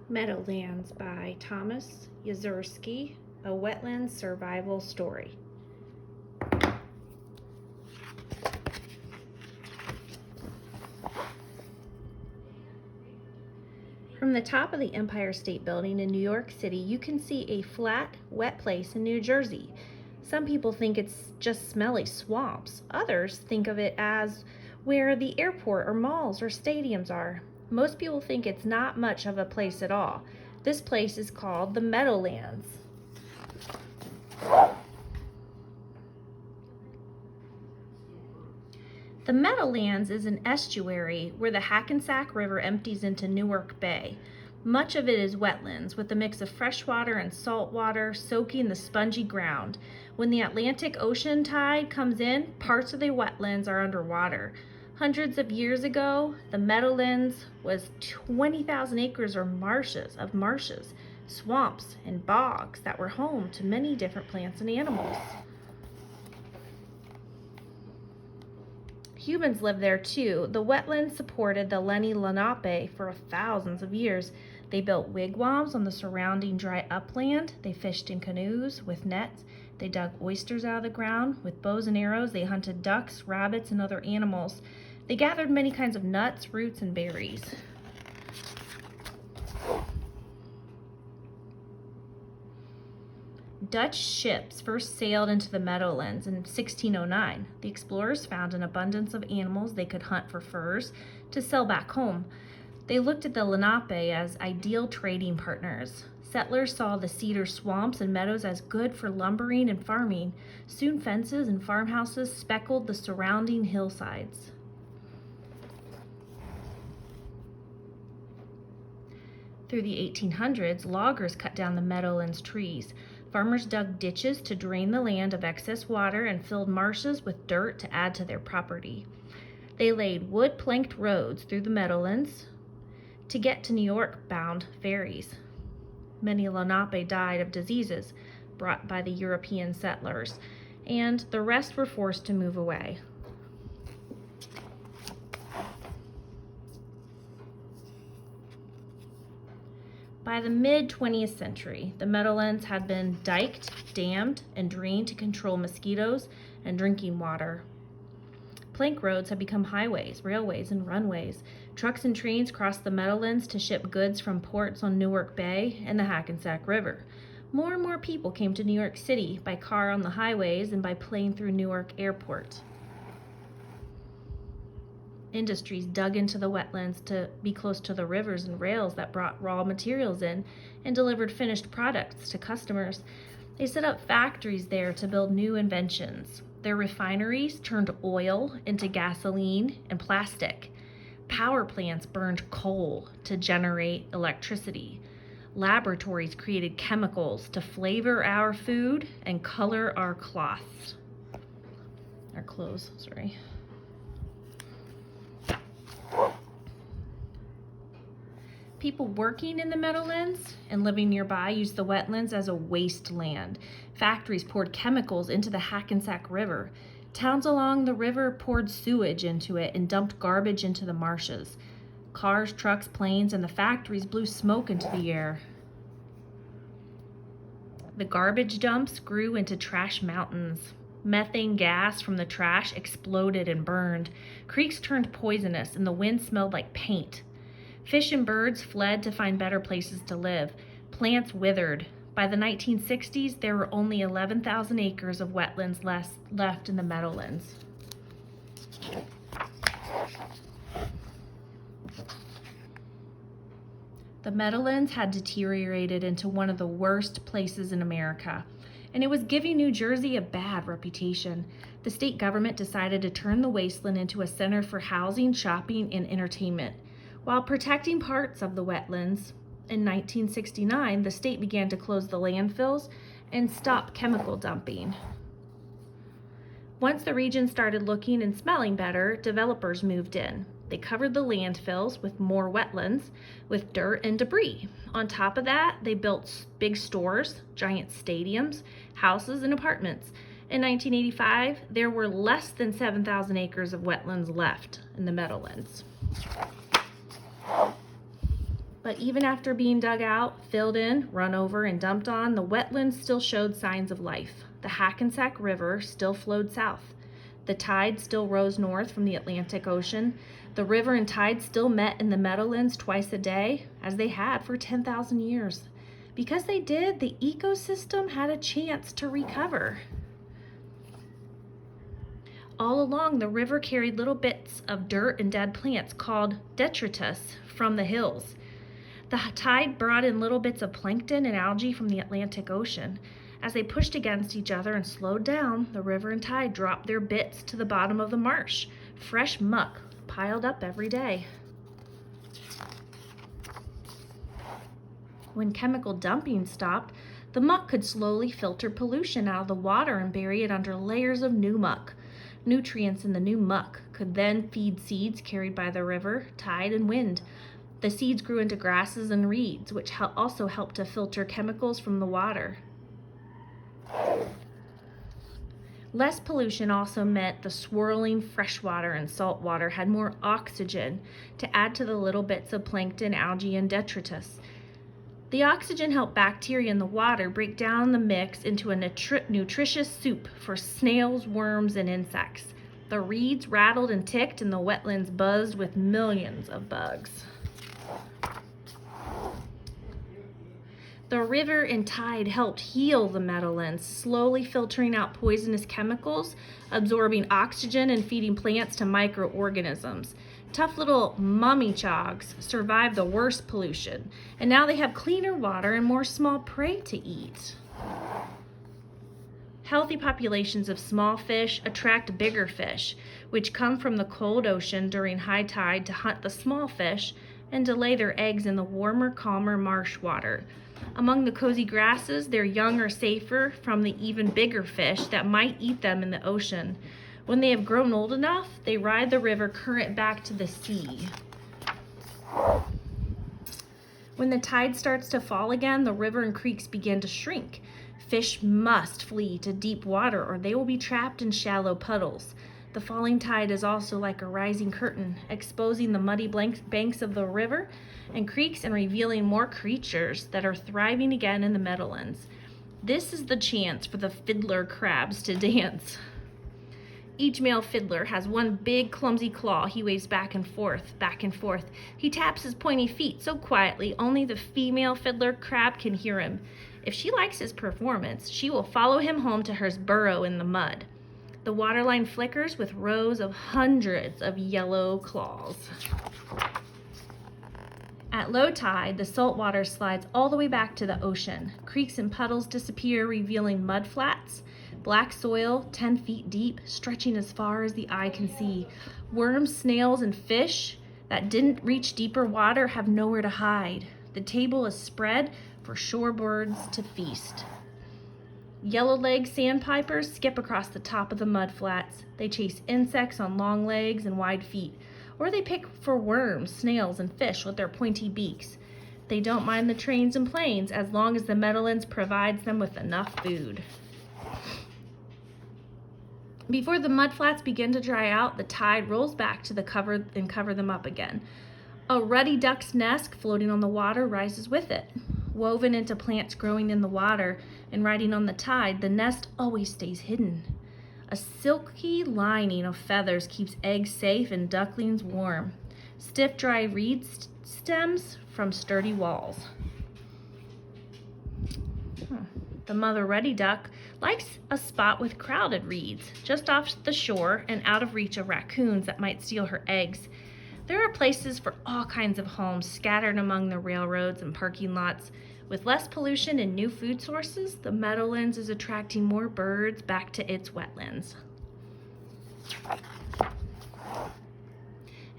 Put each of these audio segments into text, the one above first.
Meadowlands by Thomas Yazurski, a wetland survival story. From the top of the Empire State Building in New York City, you can see a flat, wet place in New Jersey. Some people think it's just smelly swamps. Others think of it as where the airport or malls or stadiums are. Most people think it's not much of a place at all. This place is called the Meadowlands. The Meadowlands is an estuary where the Hackensack River empties into Newark Bay. Much of it is wetlands with a mix of freshwater and salt water soaking the spongy ground. When the Atlantic Ocean tide comes in, parts of the wetlands are underwater. Hundreds of years ago, the Meadowlands was 20,000 acres of marshes, swamps, and bogs that were home to many different plants and animals. Humans lived there too. The wetlands supported the Lenape for thousands of years. They built wigwams on the surrounding dry upland. They fished in canoes with nets. They dug oysters out of the ground. With bows and arrows, they hunted ducks, rabbits, and other animals. They gathered many kinds of nuts, roots, and berries. Dutch ships first sailed into the Meadowlands in 1609. The explorers found an abundance of animals they could hunt for furs to sell back home. They looked at the Lenape as ideal trading partners. Settlers saw the cedar swamps and meadows as good for lumbering and farming. Soon fences and farmhouses speckled the surrounding hillsides. Through the 1800s, loggers cut down the Meadowlands trees. Farmers dug ditches to drain the land of excess water and filled marshes with dirt to add to their property. They laid wood-planked roads through the Meadowlands to get to New York-bound ferries. Many Lenape died of diseases brought by the European settlers, and the rest were forced to move away. By the mid-20th century, the Meadowlands had been diked, dammed, and drained to control mosquitoes and drinking water. Plank roads had become highways, railways, and runways. Trucks and trains crossed the Meadowlands to ship goods from ports on Newark Bay and the Hackensack River. More and more people came to New York City by car on the highways and by plane through Newark Airport. Industries dug into the wetlands to be close to the rivers and rails that brought raw materials in and delivered finished products to customers. They set up factories there to build new inventions. Their refineries turned oil into gasoline and plastic. Power plants burned coal to generate electricity. Laboratories created chemicals to flavor our food and color our clothes. People working in the Meadowlands and living nearby used the wetlands as a wasteland. Factories poured chemicals into the Hackensack River. Towns along the river poured sewage into it and dumped garbage into the marshes. Cars, trucks, planes, and the factories blew smoke into the air. The garbage dumps grew into trash mountains. Methane gas from the trash exploded and burned. Creeks turned poisonous, and the wind smelled like paint. Fish and birds fled to find better places to live. Plants withered. By the 1960s, there were only 11,000 acres of wetlands left in the Meadowlands. The Meadowlands had deteriorated into one of the worst places in America, and it was giving New Jersey a bad reputation. The state government decided to turn the wasteland into a center for housing, shopping, and entertainment. While protecting parts of the wetlands, in 1969, the state began to close the landfills and stop chemical dumping. Once the region started looking and smelling better, developers moved in. They covered the landfills with more wetlands, with dirt and debris. On top of that, they built big stores, giant stadiums, houses, and apartments. In 1985, there were less than 7,000 acres of wetlands left in the Meadowlands. But even after being dug out, filled in, run over, and dumped on, the wetlands still showed signs of life. The Hackensack River still flowed south. The tide still rose north from the Atlantic Ocean. The river and tide still met in the Meadowlands twice a day, as they had for 10,000 years. Because they did, the ecosystem had a chance to recover. All along, the river carried little bits of dirt and dead plants called detritus from the hills. The tide brought in little bits of plankton and algae from the Atlantic Ocean. As they pushed against each other and slowed down, the river and tide dropped their bits to the bottom of the marsh. Fresh muck piled up every day. When chemical dumping stopped, the muck could slowly filter pollution out of the water and bury it under layers of new muck. Nutrients in the new muck could then feed seeds carried by the river, tide, and wind. The seeds grew into grasses and reeds, which also helped to filter chemicals from the water. Less pollution also meant the swirling freshwater and saltwater had more oxygen to add to the little bits of plankton, algae, and detritus. The oxygen helped bacteria in the water break down the mix into a nutritious soup for snails, worms, and insects. The reeds rattled and ticked, and the wetlands buzzed with millions of bugs. The river and tide helped heal the Meadowlands, slowly filtering out poisonous chemicals, absorbing oxygen, and feeding plants to microorganisms. Tough little mummichogs survived the worst pollution, and now they have cleaner water and more small prey to eat. Healthy populations of small fish attract bigger fish, which come from the cold ocean during high tide to hunt the small fish and to lay their eggs in the warmer, calmer marsh water. Among the cozy grasses, their young are safer from the even bigger fish that might eat them in the ocean. When they have grown old enough, they ride the river current back to the sea. When the tide starts to fall again, the river and creeks begin to shrink. Fish must flee to deep water or they will be trapped in shallow puddles. The falling tide is also like a rising curtain, exposing the muddy banks of the river and creeks and revealing more creatures that are thriving again in the Meadowlands. This is the chance for the fiddler crabs to dance. Each male fiddler has one big clumsy claw he waves back and forth, back and forth. He taps his pointy feet so quietly only the female fiddler crab can hear him. If she likes his performance, she will follow him home to her burrow in the mud. The waterline flickers with rows of hundreds of yellow claws. At low tide, the salt water slides all the way back to the ocean. Creeks and puddles disappear, revealing mud flats, black soil 10 feet deep, stretching as far as the eye can see. Worms, snails, and fish that didn't reach deeper water have nowhere to hide. The table is spread for shorebirds to feast. Yellow-legged sandpipers skip across the top of the mud flats. They chase insects on long legs and wide feet, or they pick for worms, snails, and fish with their pointy beaks. They don't mind the trains and planes as long as the Meadowlands provides them with enough food. Before the mud flats begin to dry out, the tide rolls back to the cover and cover them up again. A ruddy duck's nest floating on the water rises with it. Woven into plants growing in the water and riding on the tide, the nest always stays hidden. A silky lining of feathers keeps eggs safe and ducklings warm. Stiff, dry reed stems from sturdy walls. The mother ruddy duck likes a spot with crowded reeds, just off the shore and out of reach of raccoons that might steal her eggs. There are places for all kinds of homes scattered among the railroads and parking lots. With less pollution and new food sources, the Meadowlands is attracting more birds back to its wetlands.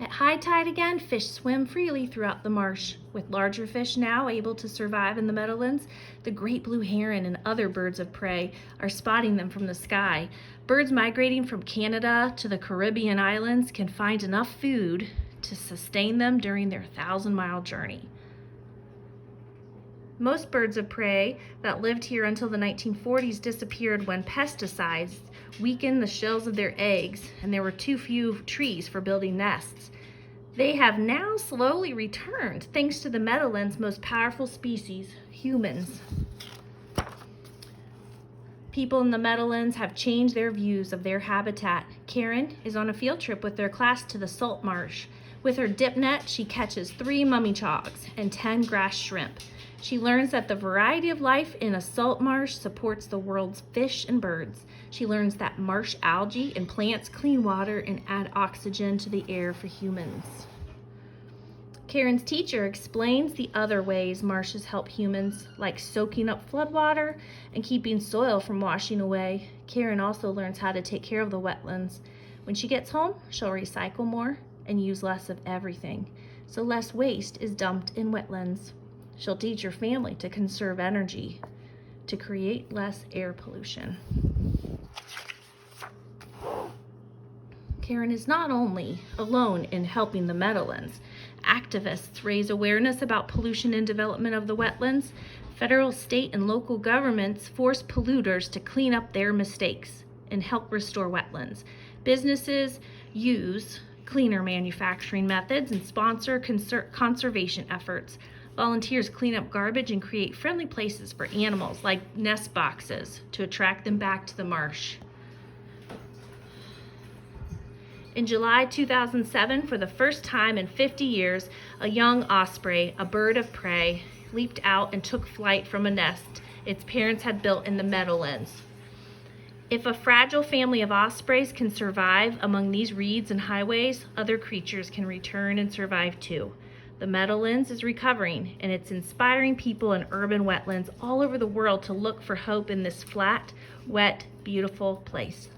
At high tide again, fish swim freely throughout the marsh. With larger fish now able to survive in the Meadowlands, the great blue heron and other birds of prey are spotting them from the sky. Birds migrating from Canada to the Caribbean islands can find enough food to sustain them during their 1,000-mile journey. Most birds of prey that lived here until the 1940s disappeared when pesticides weakened the shells of their eggs and there were too few trees for building nests. They have now slowly returned thanks to the Meadowlands' most powerful species, humans. People in the Meadowlands have changed their views of their habitat. Karen is on a field trip with their class to the salt marsh. With her dip net, she catches 3 mummichogs and 10 grass shrimp. She learns that the variety of life in a salt marsh supports the world's fish and birds. She learns that marsh algae and plants clean water and add oxygen to the air for humans. Karen's teacher explains the other ways marshes help humans, like soaking up floodwater and keeping soil from washing away. Karen also learns how to take care of the wetlands. When she gets home, she'll recycle more and use less of everything, so less waste is dumped in wetlands. She'll teach her family to conserve energy, to create less air pollution. Karen is not only alone in helping the Meadowlands. Activists raise awareness about pollution and development of the wetlands. Federal, state, and local governments force polluters to clean up their mistakes and help restore wetlands. Businesses use cleaner manufacturing methods and sponsor conservation efforts. Volunteers clean up garbage and create friendly places for animals, like nest boxes, to attract them back to the marsh. In July 2007, for the first time in 50 years, a young osprey, a bird of prey, leaped out and took flight from a nest its parents had built in the Meadowlands. If a fragile family of ospreys can survive among these reeds and highways, other creatures can return and survive too. The Meadowlands is recovering, and it's inspiring people in urban wetlands all over the world to look for hope in this flat, wet, beautiful place.